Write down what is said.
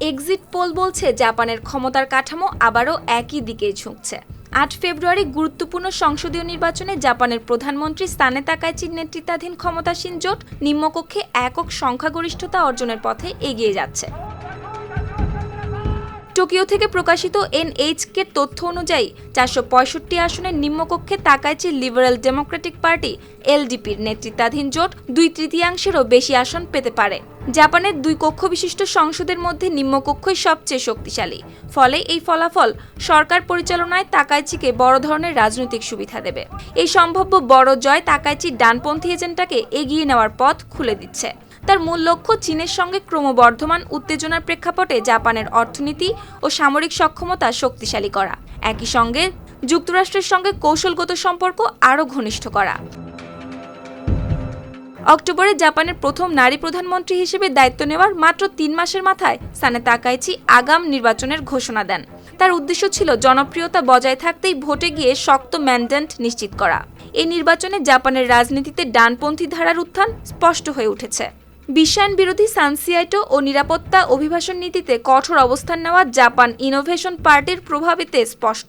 Exit pole বলছে জাপানের ক্ষমতার কাঠামো আবারও একই দিকেই ঝুঁকছে। ৮ ফেব্রুয়ারি গুরুত্বপূর্ণ সংসদীয় নির্বাচনে জাপানের প্রধানমন্ত্রী সানে তাকাইচির নেতৃত্বাধীন ক্ষমতাসীন জোট নিম্নকক্ষে একক সংখ্যাগরিষ্ঠতা অর্জনের পথে এগিয়ে যাচ্ছে। টোকিও থেকে প্রকাশিত এনএইচকে তথ্য অনুযায়ী ৪৬৫ আসনের নিম্নকক্ষে তাকাইচি লিবারেল ডেমোক্রেটিক পার্টি এলডিপির নেতৃত্বাধীন জোট ২/৩ বেশি আসন পেতে পারে। জাপানের ২ কক্ষ বিশিষ্ট সংসদের মধ্যে নিম্নকক্ষই সবচেয়ে শক্তিশালী। ফলে এই ফলাফল সরকার পরিচালনায় তাকাইচিকে বড় ধরনের রাজনৈতিক সুবিধা দেবে। এই সম্ভাব্য বড় জয় তাকাইচির ডানপন্থী এজেন্ডাকে এগিয়ে নেওয়ার পথ খুলে দিচ্ছে। তার মূল লক্ষ্য চীনের সঙ্গে ক্রমবর্ধমান উত্তেজনার প্রেক্ষাপটে জাপানের অর্থনীতি ও সামরিক সক্ষমতা শক্তিশালী করা, একই সঙ্গে যুক্তরাষ্ট্রের সঙ্গে কৌশলগত সম্পর্ক আরও ঘনিষ্ঠ করা। অক্টোবরে জাপানের প্রথম নারী প্রধানমন্ত্রী হিসেবে দায়িত্ব নেওয়ার মাত্র ৩ মাসের মাথায় সানে তাকাইচি আগাম নির্বাচনের ঘোষণা দেন। তার উদ্দেশ্য ছিল জনপ্রিয়তা বজায় থাকতেই ভোটে গিয়ে শক্ত ম্যান্ডেট নিশ্চিত করা। এই নির্বাচনে জাপানের রাজনীতিতে ডানপন্থী ধারার উত্থান স্পষ্ট হয়ে উঠেছে। বিশ্বায়ন বিরোধী সানসিয়াইটো ও নিরাপত্তা অভিবাসন নীতিতে কঠোর অবস্থান নেওয়া জাপান ইনোভেশন পার্টির প্রভাবেতে স্পষ্ট।